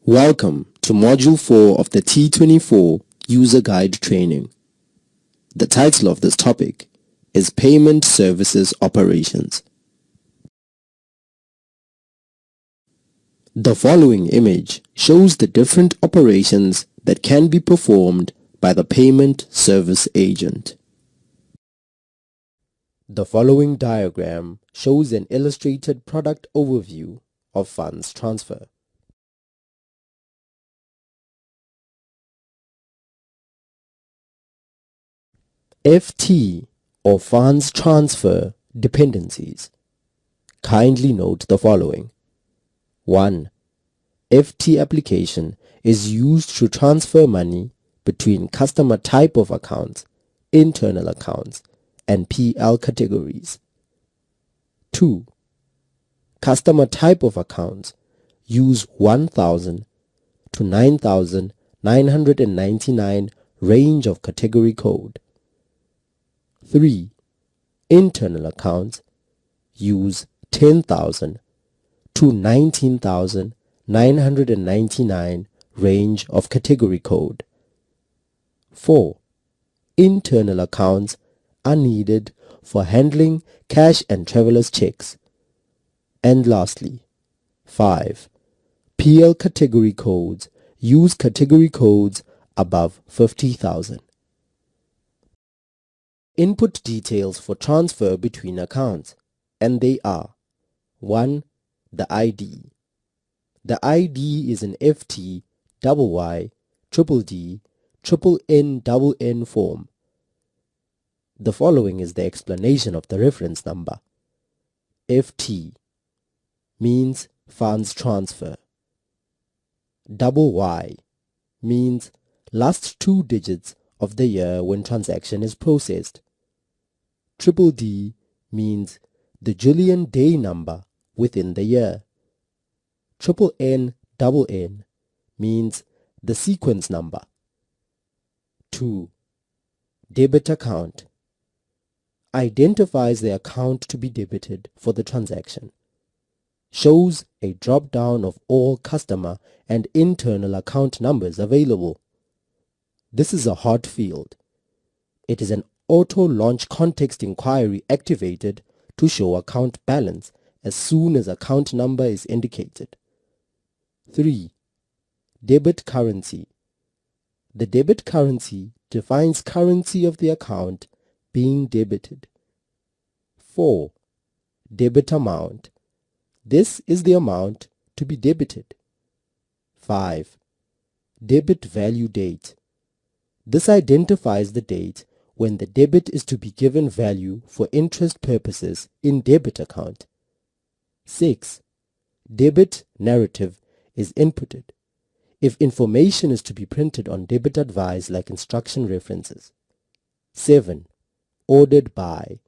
Welcome to Module 4 of the T24 User Guide Training. The title of this topic is Payment Services Operations. The following image shows the different operations that can be performed by the payment service agent. The following diagram shows an illustrated product overview of funds transfer. FT or funds transfer dependencies. Kindly note the following. 1. FT application is used to transfer money between customer type of accounts, internal accounts, and PL categories. 2. Customer type of accounts use 1,000 to 9,999 range of category code. 3. Internal accounts use 10,000 to 19,999 range of category code. 4. Internal accounts are needed for handling cash and traveler's checks. And lastly, 5. PL category codes use category codes above 50,000. Input details for transfer between accounts, and they are: 1. The ID. The ID is an FT, YY, DD, NNN form. The following is the explanation of the reference number. FT means funds transfer. YY means last 2 digits of the year when transaction is processed. DD means the day number within the year. NNN means the sequence number. 2. Debit account identifies the account to be debited for the transaction. Shows a drop-down of all customer and internal account numbers available. This is a hot field. It is an auto-launch context inquiry activated to show account balance as soon as account number is indicated. 3. Debit currency. The debit currency defines currency of the account being debited. 4. Debit amount. This is the amount to be debited. 5. Debit value date. This identifies the date when the debit is to be given value for interest purposes in debit account. 6. Debit narrative is inputted if information is to be printed on debit advice like instruction references. 7. Ordered by.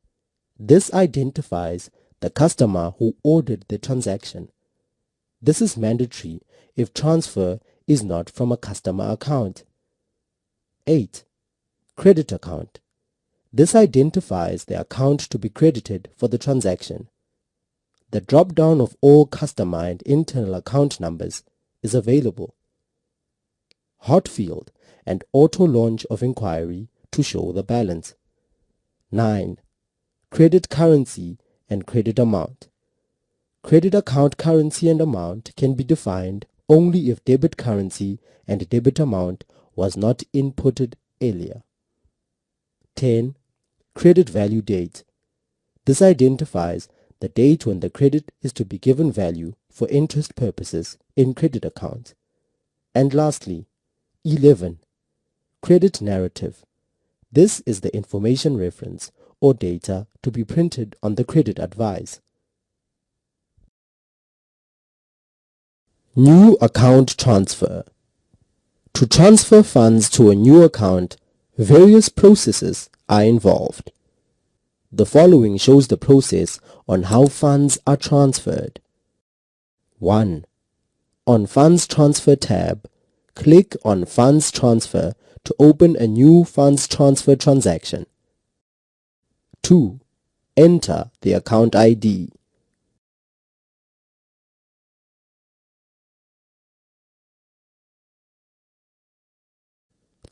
This identifies the customer who ordered the transaction. This is mandatory if transfer is not from a customer account. 8. Credit account. This identifies the account to be credited for the transaction. The drop-down of all customer and internal account numbers is available. Hot field and auto-launch of inquiry to show the balance. 9. Credit currency and credit amount. Credit account currency and amount can be defined only if debit currency and debit amount was not inputted earlier. 10. Credit value date. This identifies the date when the credit is to be given value for interest purposes in credit account. And lastly, 11. Credit narrative. This is the information reference or data to be printed on the credit advice. New account transfer. To transfer funds to a new account, various processes are involved. The following shows the process on how funds are transferred. 1. On Funds Transfer tab, click on Funds Transfer to open a new funds transfer transaction. 2. Enter the account ID.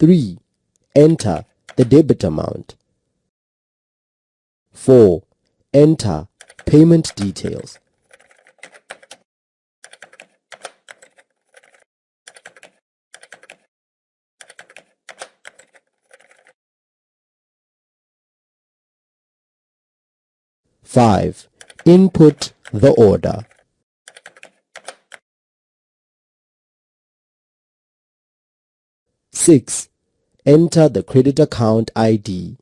3. Enter the debit amount. 4. Enter payment details. 5. Input the order. 6. Enter the credit account ID.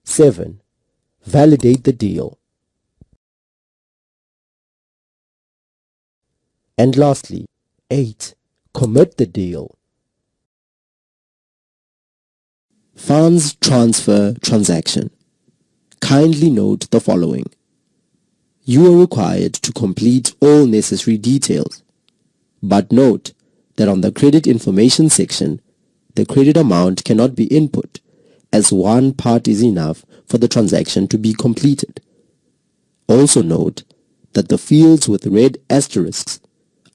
7. Validate the deal. And lastly, 8. Commit the deal. Funds transfer transaction. Kindly note the following. You are required to complete all necessary details. But note that on the credit information section, the credit amount cannot be input, as one part is enough for the transaction to be completed. Also note that the fields with red asterisks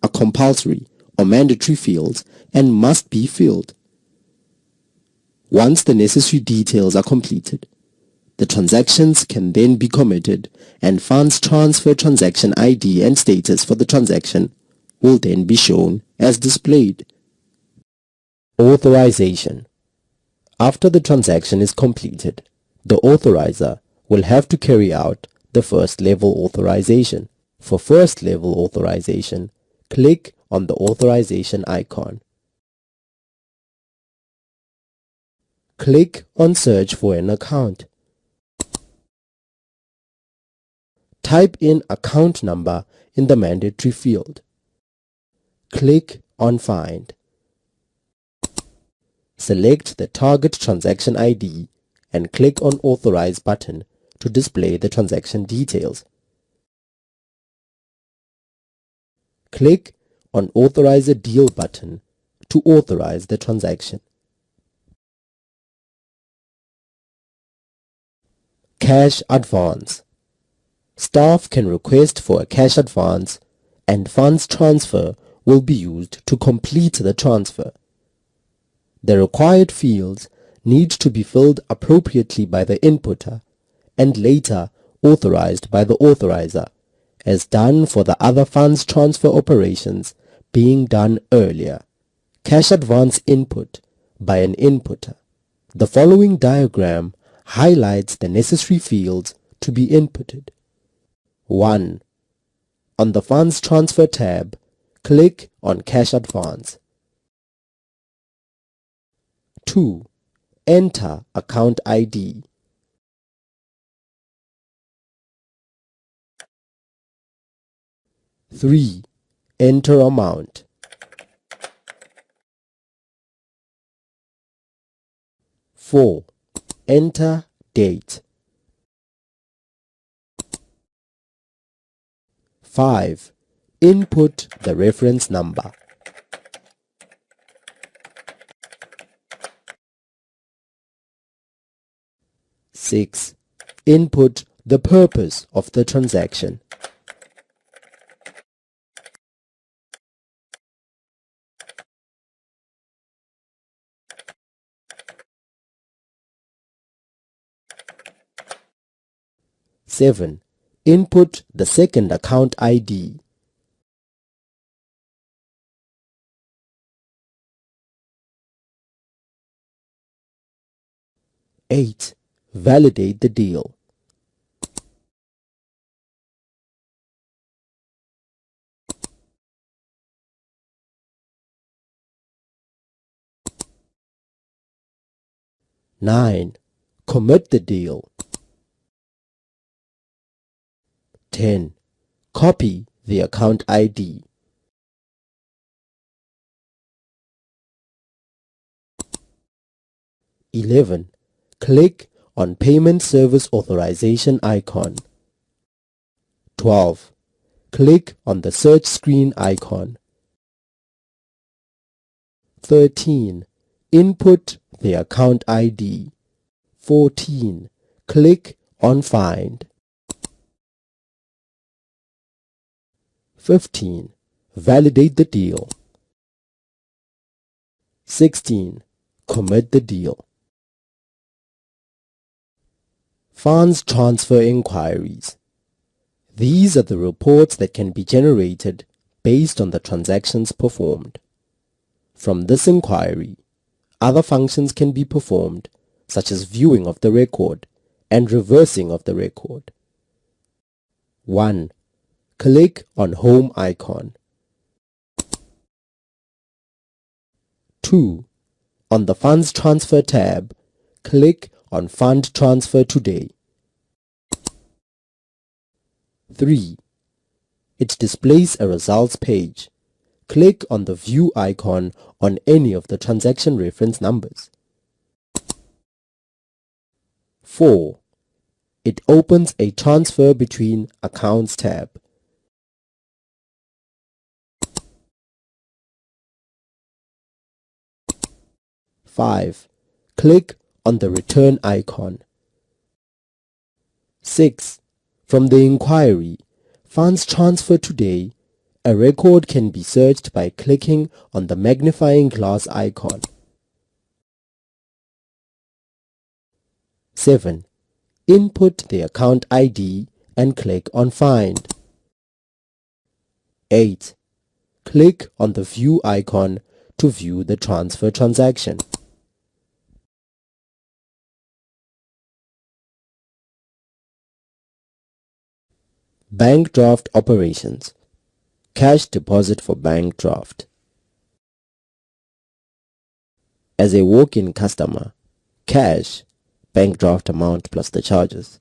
are compulsory or mandatory fields and must be filled. Once the necessary details are completed, the transactions can then be committed and funds transfer transaction ID and status for the transaction will then be shown as displayed. Authorization. After the transaction is completed, the authorizer will have to carry out the first level authorization. For first level authorization, click on the authorization icon. Click on Search for an account. Type in account number in the mandatory field. Click on Find. Select the target transaction ID and click on Authorize button to display the transaction details. Click on Authorize a Deal button to authorize the transaction. Cash advance. Staff can request for a cash advance and funds transfer will be used to complete the transfer. The required fields need to be filled appropriately by the inputter and later authorized by the authorizer, as done for the other funds transfer operations being done earlier. Cash advance input by an inputter. The following diagram highlights the necessary fields to be inputted. 1. On the Funds Transfer tab, click on Cash Advance. 2. Enter account ID. 3. Enter amount. 4. Enter date. 5. Input the reference number. 6. Input the purpose of the transaction. 7. Input the second account ID. 8. Validate the deal. 9. Commit the deal. 10. Copy the account ID. 11. Click on Payment Service Authorization icon. 12. Click on the search screen icon. 13. Input the account ID. 14. Click on Find. 15. Validate the deal. 16. Commit the deal. Funds transfer inquiries. These are the reports that can be generated based on the transactions performed. From this inquiry, other functions can be performed, such as viewing of the record and reversing of the record. 1. Click on Home icon. 2. On the Funds Transfer tab, click on Fund Transfer Today. 3. It displays a results page. Click on the View icon on any of the transaction reference numbers. 4. It opens a Transfer Between Accounts tab. 5. Click on the Return icon. 6. From the inquiry, Funds Transfer Today, a record can be searched by clicking on the magnifying glass icon. 7. Input the account ID and click on Find. 8. Click on the View icon to view the transfer transaction. Bank draft operations. Cash deposit for bank draft. As a walk-in customer, cash, bank draft amount plus the charges,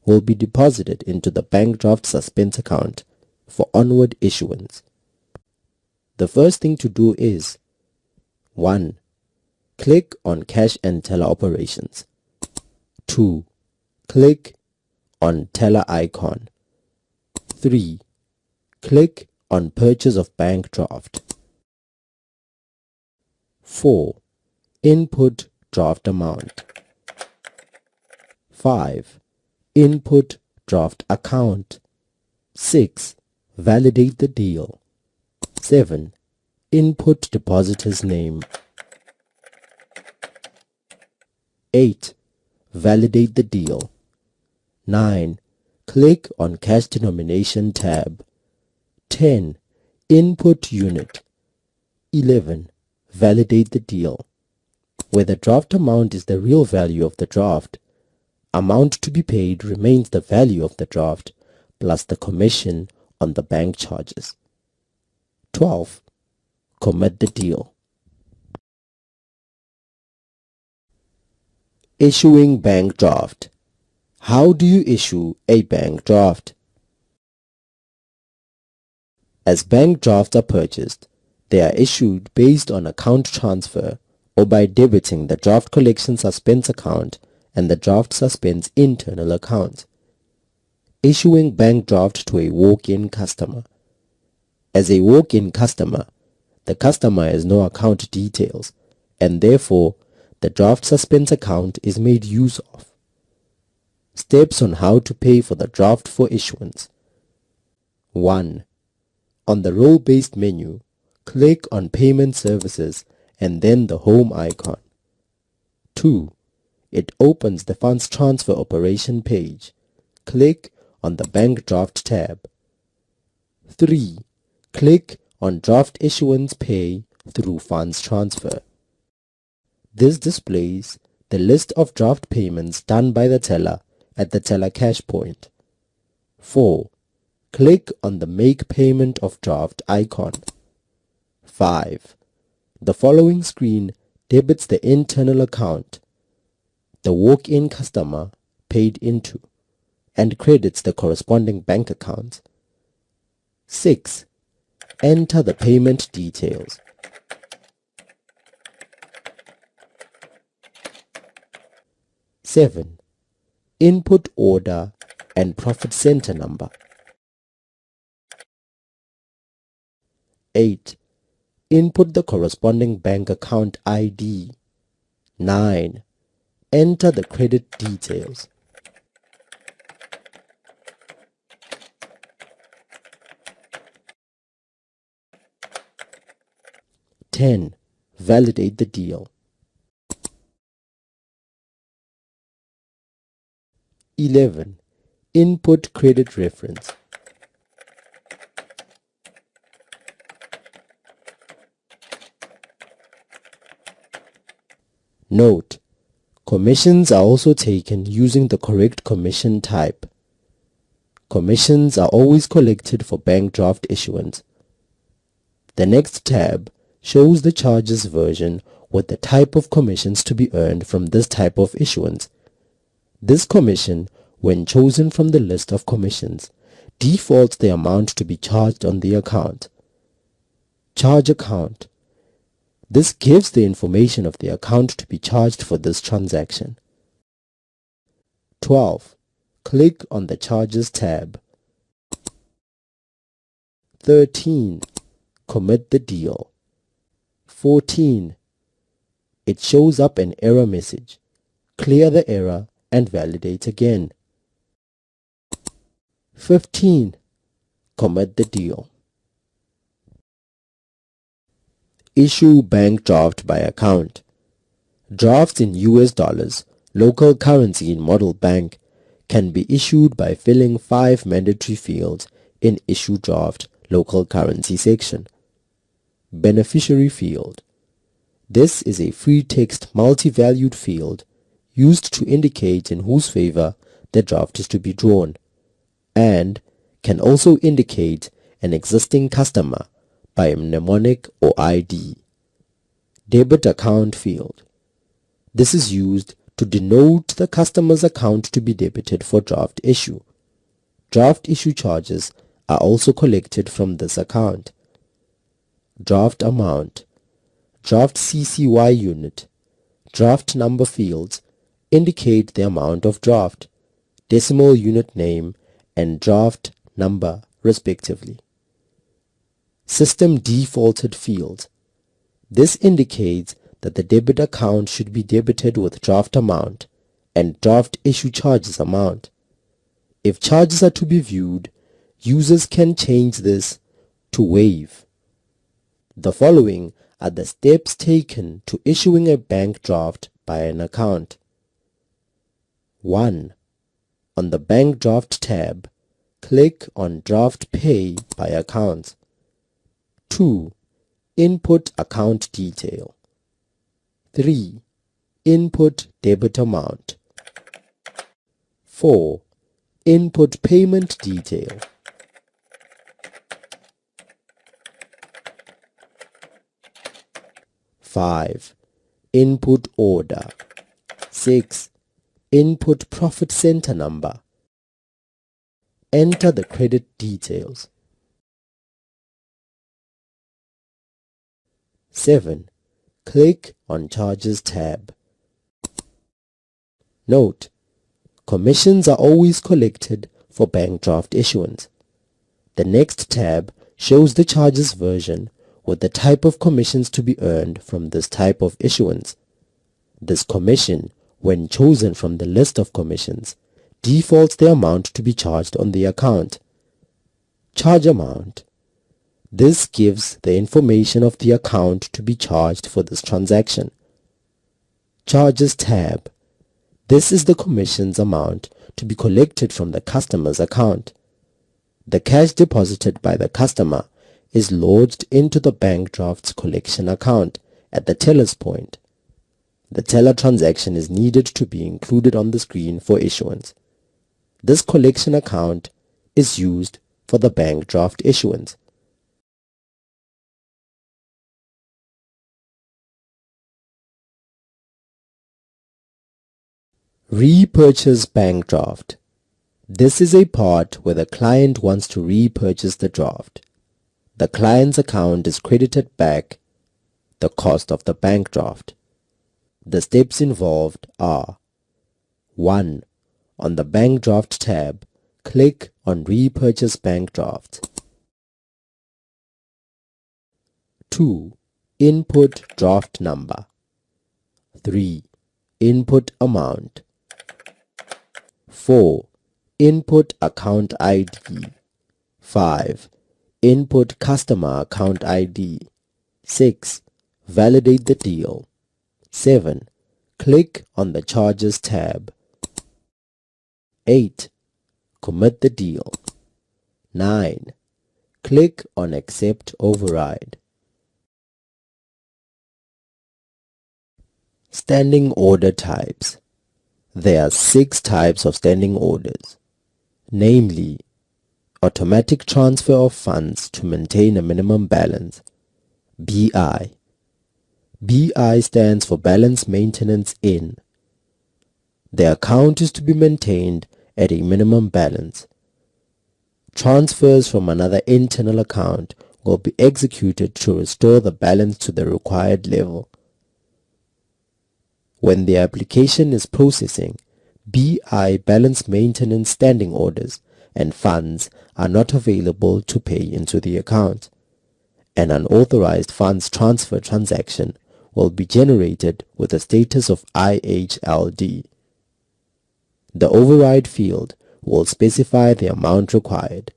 will be deposited into the bank draft suspense account for onward issuance. The first thing to do is 1. Click on Cash and Teller Operations. 2. Click on Teller icon. 3. Click on Purchase of Bank Draft. 4. Input draft amount. 5. Input draft account. 6. Validate the deal. 7. Input depositor's name. 8. Validate the deal. 9. Click on Cash Denomination tab. 10. Input unit. 11. Validate the deal. Where the draft amount is the real value of the draft, amount to be paid remains the value of the draft plus the commission on the bank charges. 12. Commit the deal. Issuing bank draft. How do you issue a bank draft? As bank drafts are purchased, they are issued based on account transfer or by debiting the draft collection suspense account and the draft suspense internal account. Issuing bank draft to a walk-in customer. As a walk-in customer, the customer has no account details and therefore the draft suspense account is made use of. Steps on how to pay for the draft for issuance. 1. On the role-based menu, click on Payment Services and then the Home icon. 2. It opens the Funds Transfer Operation page. Click on the Bank Draft tab. 3. Click on Draft Issuance Pay through Funds Transfer. This displays the list of draft payments done by the teller at the teller cash point. 4. Click on the Make Payment of Draft icon. 5. The following screen debits the internal account the walk-in customer paid into and credits the corresponding bank account. 6. Enter the payment details. 7. Input order and profit center number. 8. Input the corresponding bank account ID. 9. Enter the credit details. 10. Validate the deal. 11. Input credit reference. 'Note: Commissions are also taken using the correct commission type. Commissions are always collected for bank draft issuance. The next tab shows the charges version with the type of commissions to be earned from this type of issuance. This commission, when chosen from the list of commissions, defaults the amount to be charged on the account. Charge account. This gives the information of the account to be charged for this transaction. 12. Click on the Charges tab. 13. Commit the deal. 14. It shows up an error message. Clear the error and validate again. 15. Commit the deal. Issue bank draft by account. Drafts in US dollars, local currency in model bank, can be issued by filling 5 mandatory fields in Issue Draft Local Currency section. Beneficiary field. This is a free text multi-valued field used to indicate in whose favor the draft is to be drawn, and can also indicate an existing customer by a mnemonic or ID. Debit account field. This is used to denote the customer's account to be debited for draft issue. Draft issue charges are also collected from this account. Draft amount, draft CCY unit, draft number fields indicate the amount of draft, decimal unit name, and draft number respectively. System defaulted field. This indicates that the debit account should be debited with draft amount and draft issue charges amount. If charges are to be viewed, users can change this to waive. The following are the steps taken to issuing a bank draft by an account. 1. On the Bank Draft tab, click on Draft Pay by Accounts. 2. Input account detail. 3. Input debit amount. 4. Input payment detail. 5. Input order. 6. Input profit center number. Enter the credit details. 7. Click on Charges tab. Note: Commissions are always collected for bank draft issuance. The next tab shows the charges version with the type of commissions to be earned from this type of issuance. This commission, when chosen from the list of commissions, defaults the amount to be charged on the account. Charge amount. This gives the information of the account to be charged for this transaction. Charges tab. This is the commission's amount to be collected from the customer's account. The cash deposited by the customer is lodged into the bank draft's collection account at the teller's point. The teller transaction is needed to be included on the screen for issuance. This collection account is used for the bank draft issuance. Repurchase bank draft. This is a part where the client wants to repurchase the draft. The client's account is credited back the cost of the bank draft. The steps involved are: 1. On the Bank Draft tab, click on Repurchase Bank Draft. 2. Input draft number. 3. Input amount. 4. Input account ID. 5. Input customer account ID. 6. Validate the deal. 7. Click on the Charges tab. 8. Commit the deal. 9. Click on Accept Override. Standing order types. There are 6 types of standing orders, namely automatic transfer of funds to maintain a minimum balance, BI. BI stands for balance maintenance in. The account is to be maintained at a minimum balance. Transfers from another internal account will be executed to restore the balance to the required level. When the application is processing, BI balance maintenance standing orders and funds are not available to pay into the account. An unauthorized funds transfer transaction will be generated with a status of IHLD. The override field will specify the amount required,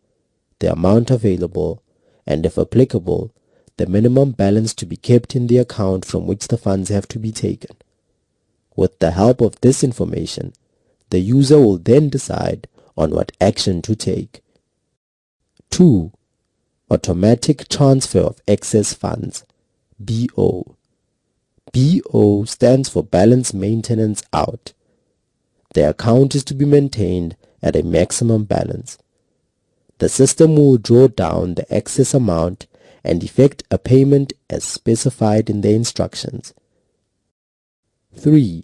the amount available, and if applicable, the minimum balance to be kept in the account from which the funds have to be taken. With the help of this information, the user will then decide on what action to take. 2. Automatic transfer of excess funds, BO. BO stands for balance maintenance out. The account is to be maintained at a maximum balance. The system will draw down the excess amount and effect a payment as specified in the instructions. 3.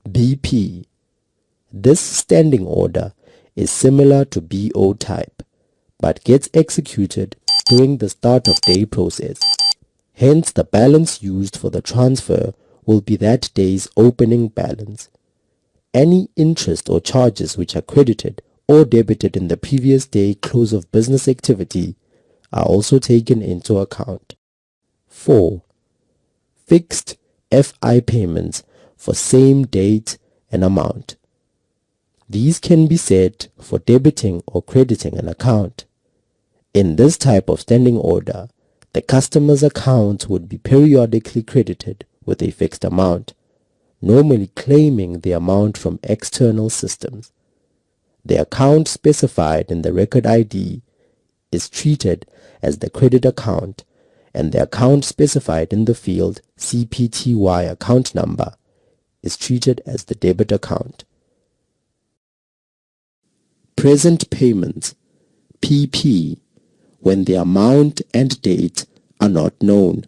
BP. This standing order is similar to BO type, but gets executed during the start of day process. Hence, the balance used for the transfer will be that day's opening balance. Any interest or charges which are credited or debited in the previous day close of business activity are also taken into account. 4. Fixed FI payments for same date and amount. These can be set for debiting or crediting an account. In this type of standing order, the customer's account would be periodically credited with a fixed amount, normally claiming the amount from external systems. The account specified in the record ID is treated as the credit account, and the account specified in the field CPTY account number is treated as the debit account. Present payments, PP, when the amount and date are not known.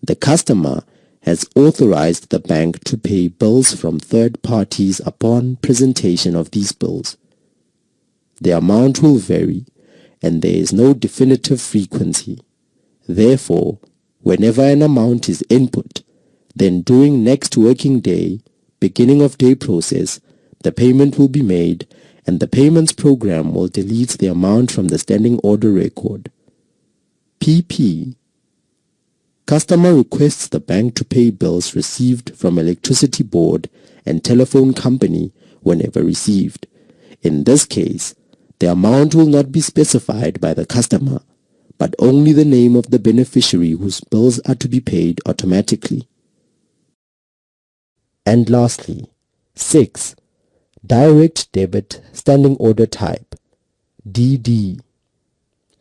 The customer has authorized the bank to pay bills from third parties upon presentation of these bills. The amount will vary, and there is no definitive frequency. Therefore, whenever an amount is input, then during next working day, beginning of day process, the payment will be made, and the payments program will delete the amount from the standing order record. PP. Customer requests the bank to pay bills received from electricity board and telephone company whenever received. In this case, the amount will not be specified by the customer, but only the name of the beneficiary whose bills are to be paid automatically. And lastly, 6. Direct debit standing order type, DD.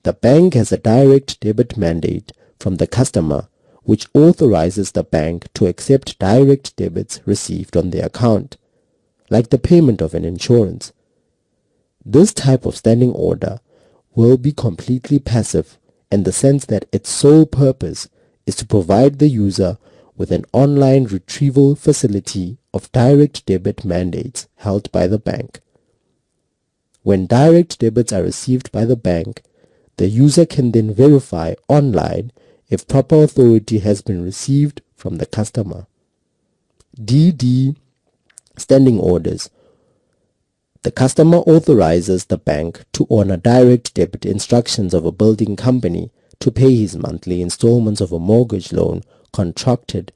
The bank has a direct debit mandate from the customer which authorizes the bank to accept direct debits received on their account, like the payment of an insurance. This type of standing order will be completely passive in the sense that its sole purpose is to provide the user with an online retrieval facility of direct debit mandates held by the bank. When direct debits are received by the bank, the user can then verify online if proper authority has been received from the customer. DD standing orders. The customer authorizes the bank to honor direct debit instructions of a building company to pay his monthly installments of a mortgage loan contracted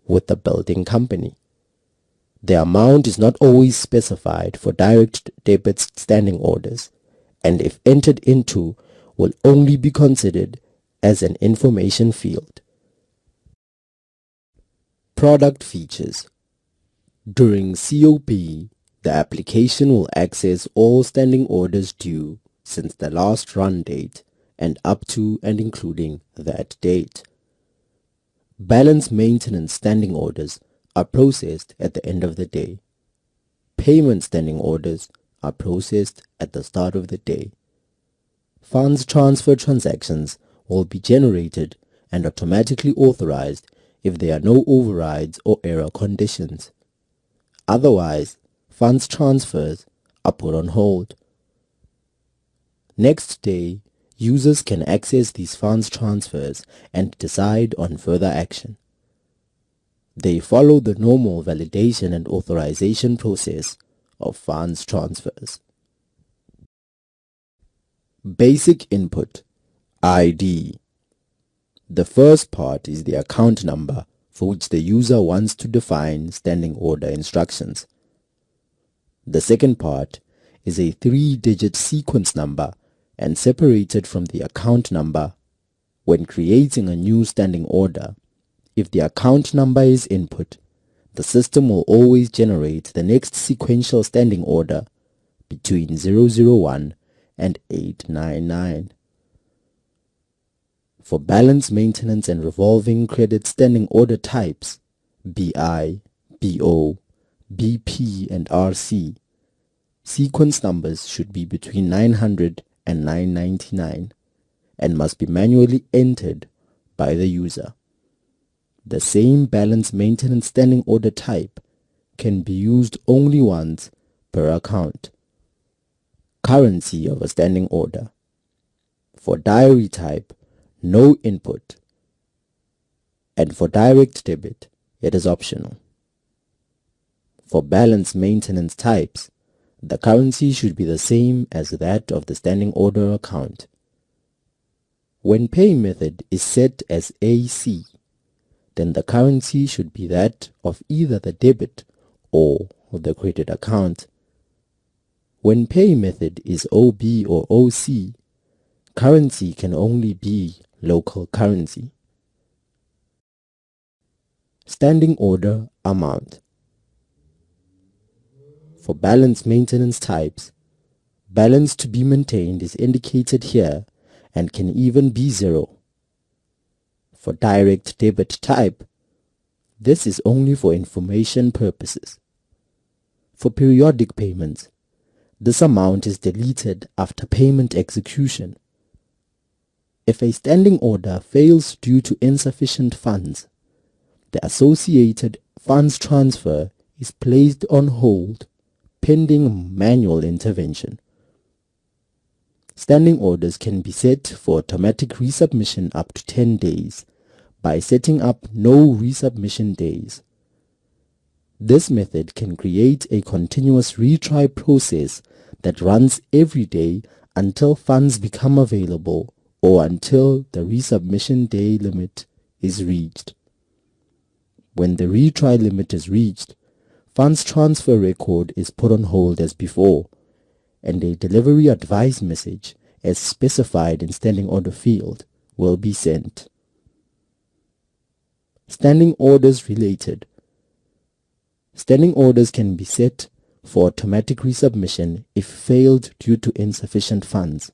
with the building company. The amount is not always specified for direct debit standing orders, and if entered into, will only be considered as an information field. Product features. During COP, the application will access all standing orders due since the last run date and up to and including that date. Balance maintenance standing orders are processed at the end of the day. Payment standing orders are processed at the start of the day. Funds transfer transactions will be generated and automatically authorized if there are no overrides or error conditions. Otherwise, funds transfers are put on hold. Next day, users can access these funds transfers and decide on further action. They follow the normal validation and authorization process of funds transfers. Basic input, ID. The first part is the account number for which the user wants to define standing order instructions. The second part is a 3-digit sequence number and separated from the account number. When creating a new standing order, if the account number is input, the system will always generate the next sequential standing order between 001 and 899. For balance maintenance and revolving credit standing order types, BI, BO, BP and RC, sequence numbers should be between 900 and 999 and must be manually entered by the user. The same balance maintenance standing order type can be used only once per account. Currency of a standing order. For diary type, no input, and for direct debit, it is optional. For balance maintenance types, the currency should be the same as that of the standing order account. When pay method is set as AC, then the currency should be that of either the debit or the credit account. When pay method is OB or OC, currency can only be local currency. Standing order amount. For balance maintenance types, balance to be maintained is indicated here and can even be 0. For direct debit type, this is only for information purposes. For periodic payments, this amount is deleted after payment execution. If a standing order fails due to insufficient funds, the associated funds transfer is placed on hold pending manual intervention. Standing orders can be set for automatic resubmission up to 10 days by setting up no resubmission days. This method can create a continuous retry process that runs every day until funds become available or until the resubmission day limit is reached. When the retry limit is reached, funds transfer record is put on hold as before, and a delivery advice message as specified in standing order field will be sent. Standing orders related. Standing orders can be set for automatic resubmission if failed due to insufficient funds.